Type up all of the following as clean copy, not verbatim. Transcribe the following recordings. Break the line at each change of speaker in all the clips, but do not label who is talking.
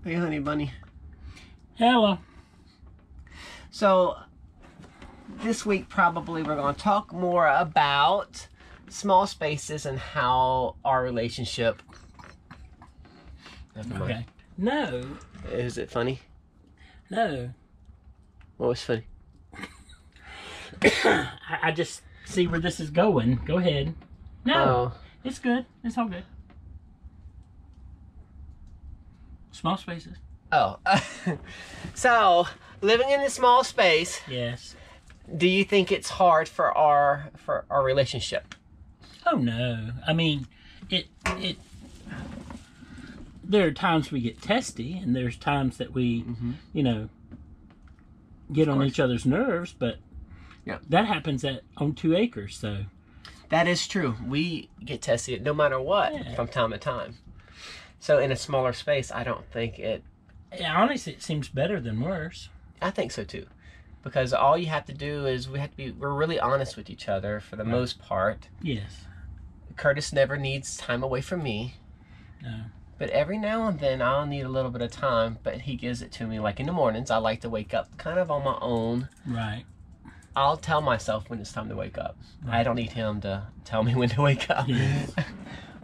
Hey, honey bunny.
Hello.
So, this week probably we're going to talk more about small spaces and how our relationship...
Okay. No.
Is it funny?
No.
What was funny?
I just see where this is going. Go ahead. No.
Oh.
It's good. It's all good. Small spaces.
Oh. So, living in a small space,
Yes.
do you think it's hard for our relationship?
Oh no. I mean, it there are times we get testy, and there's times that we, get on each other's nerves, but that happens on 2 acres, so.
That is true. We get testy no matter what from time to time. So in a smaller space, I don't think it...
Yeah, honestly, it seems better than worse.
I think so too. Because all you have to do is we're really honest with each other for the most part.
Yes.
Curtis never needs time away from me.
No.
But every now and then I'll need a little bit of time, but he gives it to me. Like in the mornings, I like to wake up kind of on my own.
Right.
I'll tell myself when it's time to wake up.
Right.
I don't need him to tell me when to wake up.
Yes.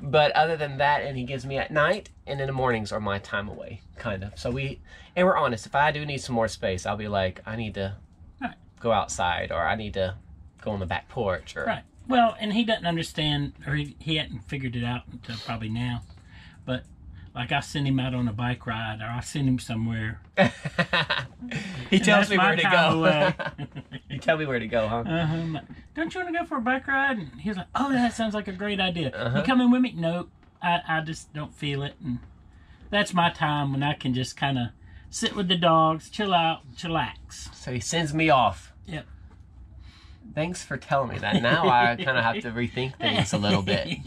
But other than that, and he gives me at night, and in the mornings are my time away, kind of. So we're honest. If I do need some more space, I'll be like, I need to go outside, or I need to go on the back porch. Or...
Right. Well, and he doesn't understand, or he hadn't figured it out until probably now. But like I send him out on a bike ride, or I send him somewhere.
He tells me where to go. You tell me where to go, huh?
Don't you want to go for a bike ride? And he was like, oh, that sounds like a great idea. You coming with me? Nope. I just don't feel it. And that's my time when I can just kind of sit with the dogs, chill out, chillax.
So he sends me off.
Yep.
Thanks for telling me that. Now I kind of have to rethink things a little bit.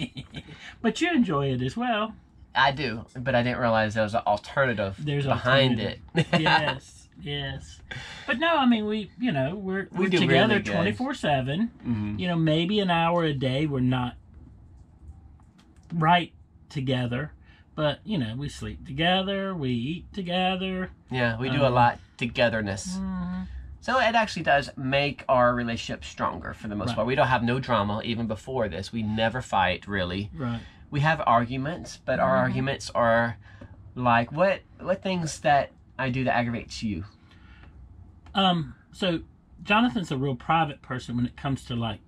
But you enjoy it as well.
I do, but I didn't realize there was an alternative behind it.
Yes, yes. But no, I mean, we're together really 24/7. You know, maybe an hour a day we're not right together, but we sleep together, we eat together.
Yeah, we do a lot togetherness. So it actually does make our relationship stronger for the most part. We don't have no drama even before this. We never fight, really.
Right.
We have arguments, but our arguments are like, what things that I do that aggravates you?
So Jonathan's a real private person when it comes to like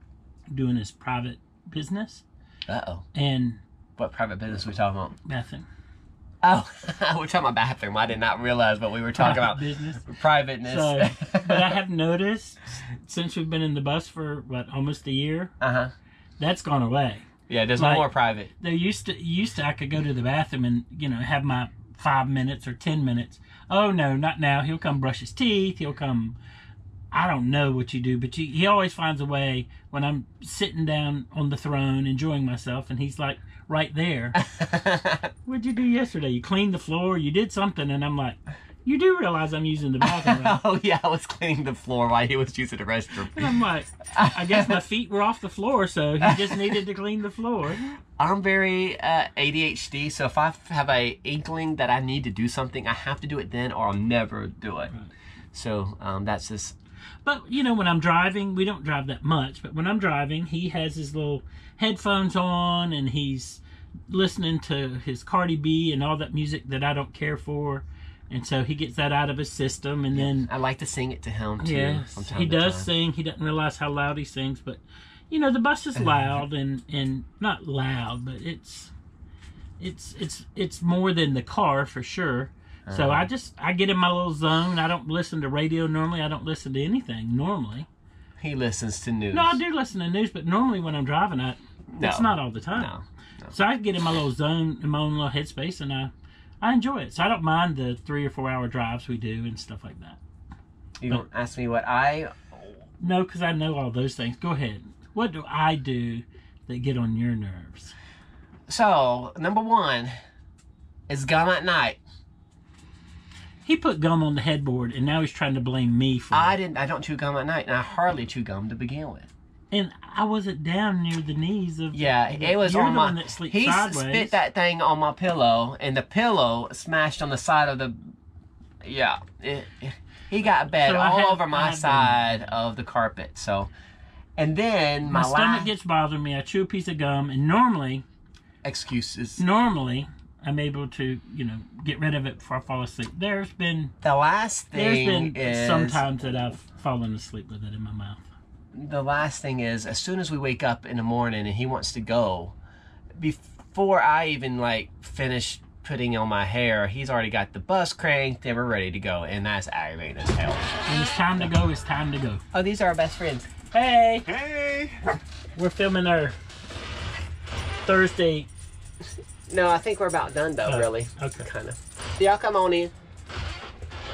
doing his private business.
Uh-oh.
And
what private business are we talking about?
Bathroom.
Oh, we're talking about bathroom. I did not realize what we were talking about.
Business.
Privateness.
So, but I have noticed since we've been in the bus for almost a year, that's gone away.
Yeah, there's no more private.
There used to I could go to the bathroom and have my 5 minutes or 10 minutes. Oh no, not now. He'll come brush his teeth. He'll come. I don't know what you do, but he always finds a way when I'm sitting down on the throne enjoying myself, and he's like right there. What'd you do yesterday? You cleaned the floor. You did something, and I'm like, you do realize I'm using the bathroom, right?
Oh yeah, I was cleaning the floor while he was using the restroom.
And I'm like, I guess my feet were off the floor, so he just needed to clean the floor.
I'm very ADHD, so if I have a inkling that I need to do something, I have to do it then, or I'll never do it. Right. So that's just.
But when I'm driving, we don't drive that much. But when I'm driving, he has his little headphones on, and he's listening to his Cardi B and all that music that I don't care for. And so he gets that out of his system, and then
I like to sing it to him too.
Yes, he does sing. He doesn't realize how loud he sings, but the bus is loud and not loud, but it's more than the car for sure. So I get in my little zone. I don't listen to radio normally. I don't listen to anything normally.
He listens to news.
No, I do listen to news, but normally when I'm driving, it's not all the time.
No.
So I get in my little zone, in my own little headspace, and I enjoy it. So I don't mind the 3 or 4 hour drives we do and stuff like that.
You don't ask me what I...
No, because I know all those things. Go ahead. What do I do that get on your nerves?
So, number 1 is gum at night.
He put gum on the headboard, and now he's trying to blame me for it.
I don't chew gum at night, and I hardly chew gum to begin with.
And I wasn't down near the knees of.
Yeah, it was
You're
on
the
my.
one that sleeps
He
sideways.
spit that thing on my pillow, and the pillow smashed on the side of the. Yeah, he got bed
So
all over my side of the carpet. So, and then
my stomach gets bothering me. I chew a piece of gum, and normally.
Excuses.
Normally, I'm able to, get rid of it before I fall asleep. There's been sometimes that I've fallen asleep with it in my mouth.
The last thing is, as soon as we wake up in the morning and he wants to go, before I even finish putting on my hair, he's already got the bus cranked and we're ready to go, and that's aggravating as hell.
When it's time to go, it's time to go.
Oh, these are our best friends.
Hey!
Hey!
We're filming our Thursday.
No, I think we're about done though, really.
Okay.
Kind of. Y'all come on in.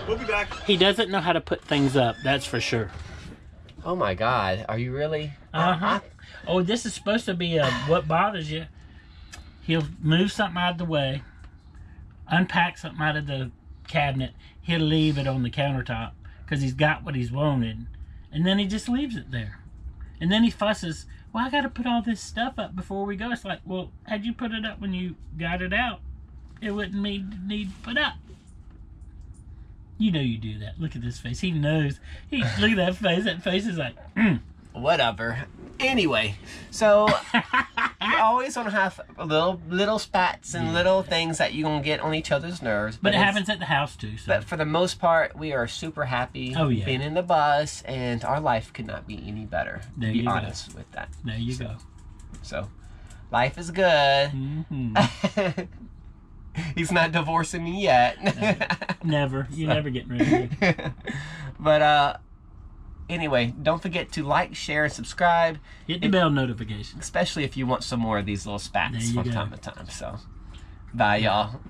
We'll be back.
He doesn't know how to put things up, that's for sure.
Oh my God, are you really?
Uh-huh. Oh, this is supposed to be what bothers you. He'll move something out of the way, unpack something out of the cabinet, he'll leave it on the countertop because he's got what he's wanted, and then he just leaves it there. And then he fusses, well, I got to put all this stuff up before we go. It's like, well, had you put it up when you got it out, it wouldn't need put up. You know you do that. Look at this face. He knows. Look at that face. That face is like,
Whatever. Anyway, so you always want to have little spats and little things that you're going to get on each other's nerves.
But it happens at the house too. So.
But for the most part, we are super happy being in the bus, and our life could not be any better, to be honest with that.
There you go.
So, life is good.
Mm-hmm.
He's not divorcing me yet.
Never. You're never getting rid of me.
But, anyway, don't forget to like, share, and subscribe.
Hit the bell notification.
Especially if you want some more of these little spats from time to time. So, bye, y'all.